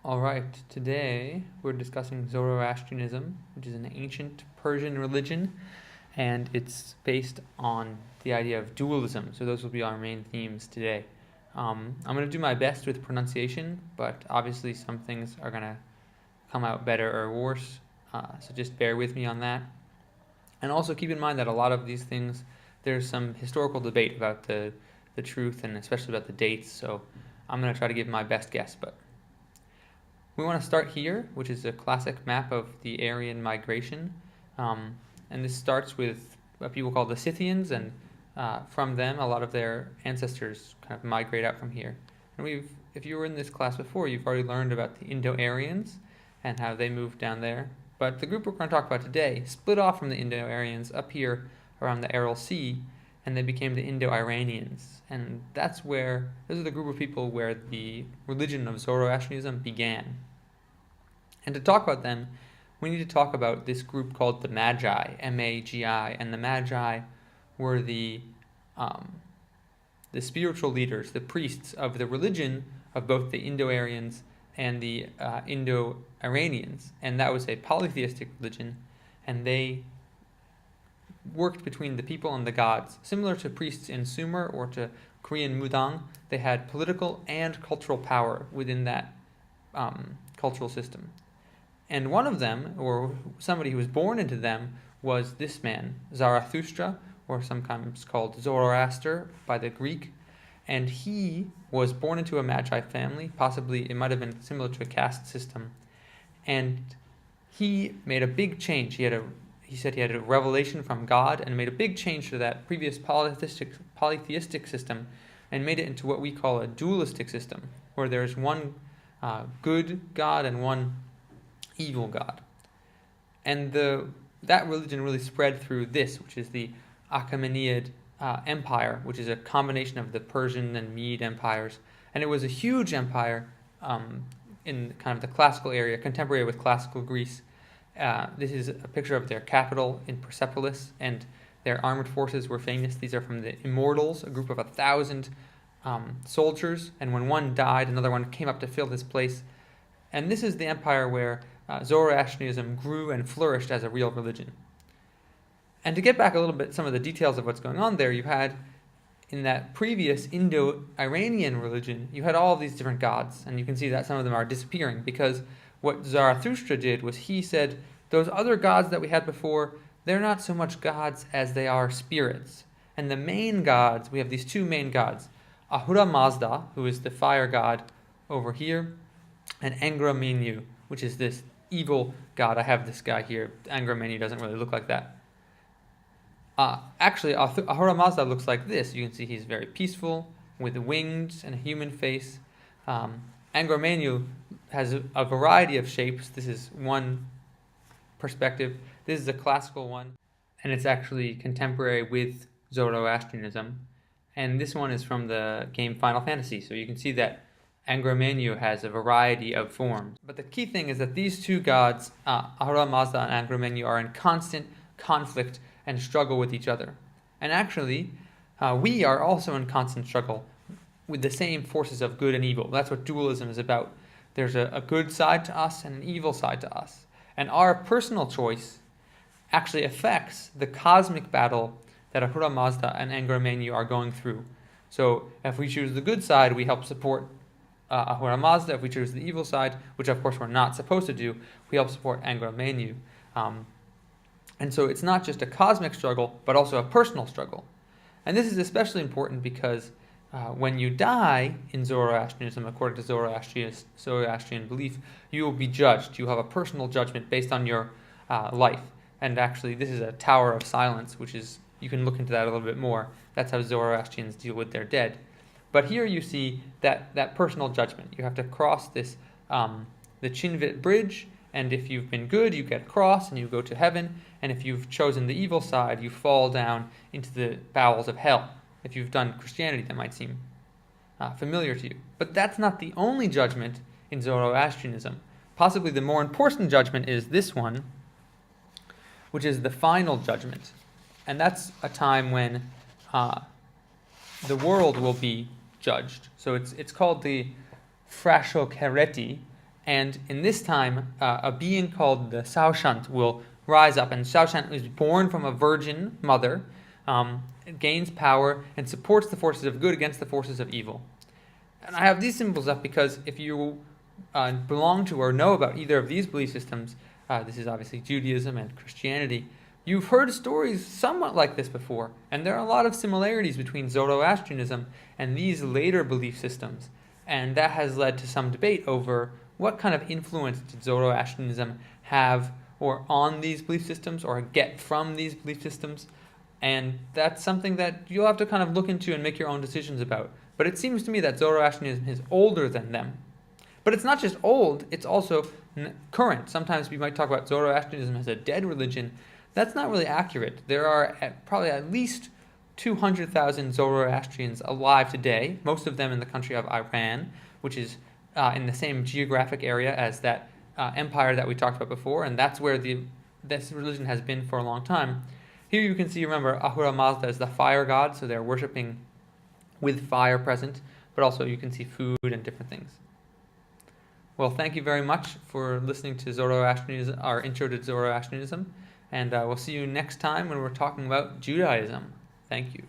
All right, today we're discussing Zoroastrianism, which is an ancient Persian religion, and it's based on the idea of dualism. So those will be our main themes today. I'm going to do my best with pronunciation, but obviously some things are going to come out better or worse, so just bear with me on that. And also keep in mind that a lot of these things, there's some historical debate about the truth and especially about the dates, so I'm going to try to give my best guess, but we want to start here, which is a classic map of the Aryan migration. And this starts with what people call the Scythians, and from them, a lot of their ancestors kind of migrate out from here. And if you were in this class before, you've already learned about the Indo-Aryans and how they moved down there. But the group we're going to talk about today split off from the Indo-Aryans up here around the Aral Sea, and they became the Indo-Iranians. And those are the group of people where the religion of Zoroastrianism began. And to talk about them, we need to talk about this group called the Magi, M-A-G-I, and the Magi were the spiritual leaders, the priests of the religion of both the Indo-Aryans and the Indo-Iranians, and that was a polytheistic religion, and they worked between the people and the gods. Similar to priests in Sumer or to Korean Mudang, they had political and cultural power within that cultural system. And one of them, or somebody who was born into them, was this man, Zarathustra, or sometimes called Zoroaster by the Greek. And he was born into a Magi family, possibly it might have been similar to a caste system. And he made a big change. He said he had a revelation from God and made a big change to that previous polytheistic system and made it into what we call a dualistic system, where there's one good God and one evil God. And that religion really spread through this, which is the Achaemenid Empire, which is a combination of the Persian and Mede empires. And it was a huge empire in kind of the classical area, contemporary with classical Greece. This is a picture of their capital in Persepolis, and their armored forces were famous. These are from the Immortals, a group of 1,000 soldiers, and when one died, another one came up to fill his place. And this is the empire where Zoroastrianism grew and flourished as a real religion. And to get back a little bit, some of the details of what's going on there, you had, in that previous Indo-Iranian religion, you had all of these different gods, and you can see that some of them are disappearing, because what Zarathustra did was he said, those other gods that we had before, they're not so much gods as they are spirits. And the main gods, we have these two main gods, Ahura Mazda, who is the fire god over here, and Angra Mainyu, which is this evil god. I have this guy here. Angra Mainyu doesn't really look like that. Actually, Ahura Mazda looks like this. You can see he's very peaceful, with wings and a human face. Angra Mainyu has a variety of shapes. This is one perspective. This is a classical one, and it's actually contemporary with Zoroastrianism. And this one is from the game Final Fantasy, so you can see that Angra Mainyu has a variety of forms. But the key thing is that these two gods, Ahura Mazda and Angra Mainyu, are in constant conflict and struggle with each other. And actually, we are also in constant struggle with the same forces of good and evil. That's what dualism is about. There's a good side to us and an evil side to us. And our personal choice actually affects the cosmic battle that Ahura Mazda and Angra Mainyu are going through. So if we choose the good side, we help support Ahura Mazda. If we choose the evil side, which of course we're not supposed to do, we help support Angra Mainyu. And so it's not just a cosmic struggle, but also a personal struggle. And this is especially important because when you die in Zoroastrianism, according to Zoroastrian belief, you will be judged. You have a personal judgment based on your life. And actually, this is a tower of silence, which is, you can look into that a little bit more. That's how Zoroastrians deal with their dead. But here you see that personal judgment. You have to cross this the Chinvit bridge, and if you've been good, you get across and you go to heaven. And if you've chosen the evil side, you fall down into the bowels of hell. If you've done Christianity, that might seem familiar to you. But that's not the only judgment in Zoroastrianism. Possibly the more important judgment is this one, which is the final judgment. And that's a time when the world will be judged. So it's called the Frashokereti, And in this time, a being called the Saoshant will rise up, and Saoshant is born from a virgin mother, gains power, and supports the forces of good against the forces of evil. And I have these symbols up because if you belong to or know about either of these belief systems, this is obviously Judaism and Christianity, you've heard stories somewhat like this before, and there are a lot of similarities between Zoroastrianism and these later belief systems, and that has led to some debate over what kind of influence did Zoroastrianism have or on these belief systems or get from these belief systems, and that's something that you'll have to kind of look into and make your own decisions about. But it seems to me that Zoroastrianism is older than them. But it's not just old, it's also current. Sometimes we might talk about Zoroastrianism as a dead religion. That's not really accurate. There are probably at least 200,000 Zoroastrians alive today, most of them in the country of Iran, which is in the same geographic area as that empire that we talked about before, and that's where this religion has been for a long time. Here you can see, remember, Ahura Mazda is the fire god, so they're worshipping with fire present, but also you can see food and different things. Well, thank you very much for listening to Zoroastrianism, our intro to Zoroastrianism, and we'll see you next time when we're talking about Judaism. Thank you.